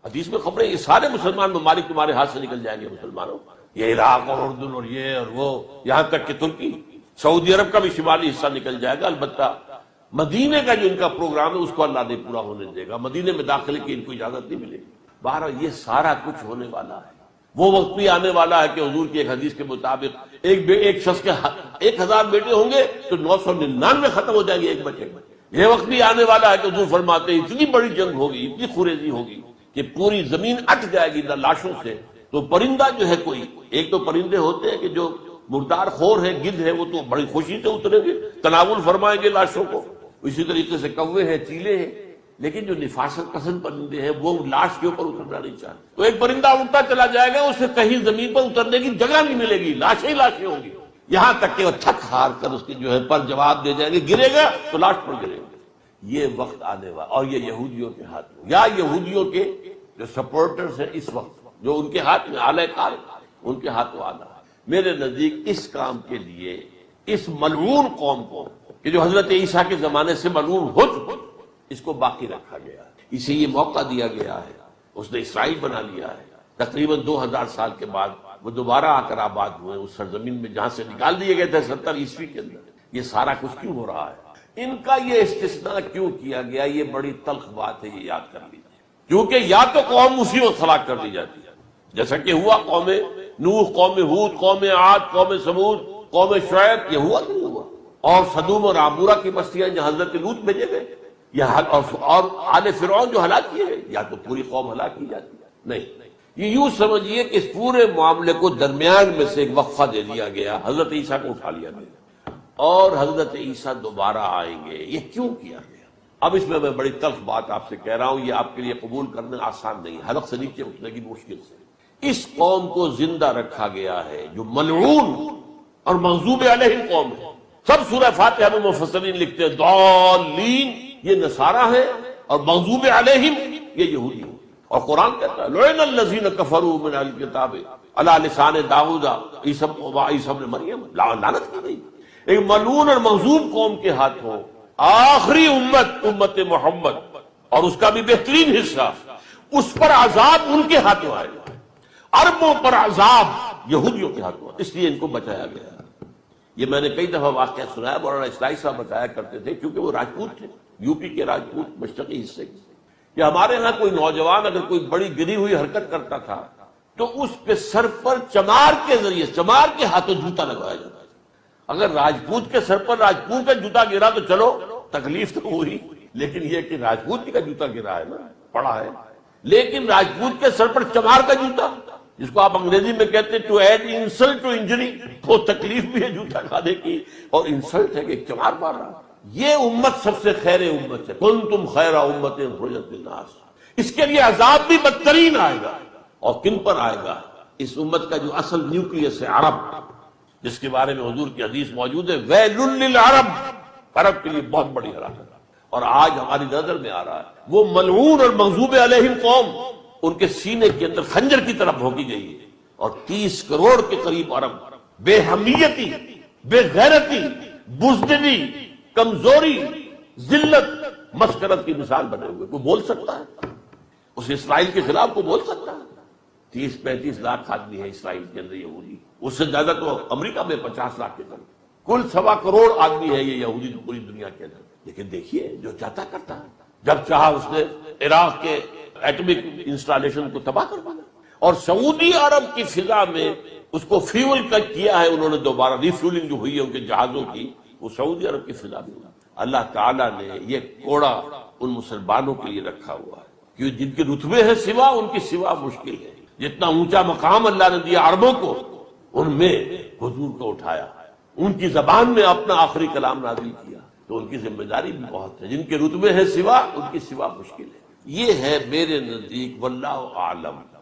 حدیث میں خبریں یہ سارے مسلمان ممالک تمہارے ہاتھ سے نکل جائیں گے مسلمانوں، یہ عراق اور اردن اور یہ اور وہ، یہاں تک کہ ترکی، سعودی عرب کا بھی شمالی حصہ نکل جائے گا۔ البتہ مدینے کا جو ان کا پروگرام ہے اس کو اللہ نہیں پورا ہونے دے گا، مدینے میں داخلے کی ان کو اجازت نہیں ملے گی۔ بہرحال یہ سارا کچھ ہونے والا ہے۔ وہ وقت بھی آنے والا ہے کہ حضور کی ایک حدیث کے مطابق ایک شخص کے 1000 بیٹے ہوں گے تو 999 ختم ہو جائیں گے ایک بچے میں۔ یہ وقت بھی آنے والا ہے کہ حضور فرماتے ہیں اتنی بڑی جنگ ہوگی، اتنی خوریزی ہوگی کہ پوری زمین اٹ جائے گی لاشوں سے۔ تو پرندہ جو ہے کوئی، ایک تو پرندے ہوتے ہیں کہ جو مردار خور ہے، گدھ ہے، وہ تو بڑی خوشی سے اتریں گے، تناول فرمائیں گے لاشوں کو۔ اسی طریقے سے کوے ہیں، چیلے ہیں، لیکن جو نفاست پسند پرندے ہیں وہ لاش کے اوپر اترنا نہیں چاہتے۔ تو ایک پرندہ اڑتا چلا جائے گا، اسے کہیں زمین پر اترنے کی جگہ نہیں ملے گی، لاشیں ہی لاشیں ہوں گی، یہاں تک کہ وہ تھک ہار کر اس کے جو ہے پر جواب دے جائیں گے، گرے گا تو لاش پر گرے گا۔ یہ وقت آنے والا، اور یہ یہودیوں کے ہاتھ میں، یا یہودیوں کے جو سپورٹرز ہیں اس وقت، جو ان کے ہاتھ میں آلہ کار، ان کے ہاتھ میں آنا ہے۔ میرے نزدیک اس کام کے لیے اس ملعون قوم کو کہ جو حضرت عیسیٰ کے زمانے سے ملعون ہو چکی، اس کو باقی رکھا گیا ہے، اسے یہ موقع دیا گیا ہے۔ اس نے اسرائیل بنا لیا ہے، تقریباً 2000 سال کے بعد وہ دوبارہ آ کر آباد ہوئے اس سرزمین میں جہاں سے نکال دیے گئے تھے 70 عیسوی کے اندر۔ یہ سارا کچھ کیوں ہو رہا ہے؟ ان کا یہ استثناء کیوں کیا گیا؟ یہ بڑی تلخ بات ہے، یہ یاد کر لیجیے، کیونکہ یا تو قوم اسی وقت ہلاک کر دی جاتی ہے جیسا کہ ہوا قوم نوح، قوم ہود، قوم عاد، قوم ثمود، قوم شعیب، یہ ہوا کہ نہیں ہوا؟ اور سدوم اور عمورہ کی بستیاں جہاں حضرت لوط بھیجے گئے، اور آل فرعون جو ہلاک کیے گئے، یا تو پوری قوم ہلاک کی جاتی ہے؟ نہیں، یہ یوں سمجھیے کہ اس پورے معاملے کو درمیان میں سے ایک وقفہ دے دیا گیا، حضرت عیسیٰ کو اٹھا لیا گیا، اور حضرت عیسیٰ دوبارہ آئیں گے۔ یہ کیوں کیا گیا؟ اب اس میں بڑی تلخ بات آپ سے کہہ رہا ہوں، یہ آپ کے لیے قبول کرنا آسان نہیں، حلق سے نیچے اٹھنے کی مشکل سے۔ اس قوم کو زندہ رکھا گیا ہے جو ملعون اور مغضوب علیہم قوم ہے۔ سب سورہ فاتحہ میں مفسرین لکھتے ہیں ضالین، یہ نصارہ ہے، اور مغضوب علیہم یہ یہودی ہیں۔ اور قرآن کہتا ہے لعن الذین کفروا من اہل الکتاب علی لسان داؤد عیسی ابن مریم، لعنت کی گئی ایک ملعون اور مغضوب قوم کے ہاتھوں۔ آخری امت محمد، اور اس کا بھی بہترین حصہ، اس پر عذاب ان کے ہاتھوں آئے گا، عربوں پر عذاب یہودیوں کے ہاتھوں، اس لیے ان کو بچایا گیا۔ یہ میں نے کئی دفعہ واقعہ سنایا، مولانا اسلائی صاحب بتایا کرتے تھے، کیونکہ وہ راجپوت تھے، یو پی کے راجپوت، مشرقی حصے کے، کہ ہمارے ہاں کوئی نوجوان اگر کوئی بڑی گری ہوئی حرکت کرتا تھا تو اس کے سر پر چمار کے ذریعے، چمار کے ہاتھوں جوتا لگوایا جاتا تھا۔ اگر راجپوت کے سر پر راجپوت کا جوتا گرا تو چلو تکلیف تو ہوئی، لیکن یہ کہ راجپوت کا جوتا گرا ہے نا، پڑا ہے، لیکن راجپوت کے سر پر چمار کا جوتا، جس کو آپ انگریزی میں کہتے ہیں to add insult to injury, وہ تکلیف بھی ہے جوتا کھانے کی، اور انسلٹ ہے کہ ایک چمار مار رہا۔ یہ امت سب سے خیر امت ہے، کنتم خیر امت اخرجت للناس۔ اس کے لیے عذاب بھی بدترین آئے گا، اور کن پر آئے گا؟ اس امت کا جو اصل نیوکلیس ہے عرب، جس کے بارے میں حضور کی حدیث موجود ہے ویل للعرب، عرب کے لیے بہت بڑی ہلاکت، اور آج ہماری نظر میں آ رہا ہے وہ ملعون اور مغضوب علیہم قوم، ان کے سینے کے اندر خنجر کی طرف بھونکی گئی ہے، اور 30 کروڑ کے قریب عرب بے حمیتی، بے غیرتی، بزدلی، کمزوری، ذلت، مسکرت کی مثال بنے ہوئے۔ کوئی بول سکتا ہے اس اسرائیل کے خلاف؟ کوئی بول سکتا ہے؟ 30-35 لاکھ آدمی ہے اسرائیل کے اندر یہودی، اس سے زیادہ تو امریکہ میں 50 لاکھ کے قریب، کل 1.25 کروڑ آدمی ہے یہ یہودی پوری دنیا کے اندر۔ لیکن دیکھیے جو چاہتا کرتا ہے، جب چاہا اس نے عراق کے ایٹمک انسٹالیشن کو تباہ کر دیا، اور سعودی عرب کی فضا میں اس کو فیول کیا ہے انہوں نے، دوبارہ ریفیولنگ جو ہوئی ہے ان کے جہازوں کی، وہ سعودی عرب کی فضا میں۔ اللہ تعالیٰ نے یہ کوڑا ان مسلمانوں کے لیے رکھا ہوا ہے کہ جن کے رتبے ہیں سوا، ان کی سوا مشکل ہے۔ جتنا اونچا مقام اللہ نے دیا عربوں کو، ان میں حضور کو اٹھایا، ان کی زبان میں اپنا آخری کلام نازل کیا، تو ان کی ذمہ داری بھی بہت ہے۔ جن کے رتبے ہیں سوا، ان کی سوا مشکل ہے۔ یہ ہے میرے نزدیک واللہ اعلم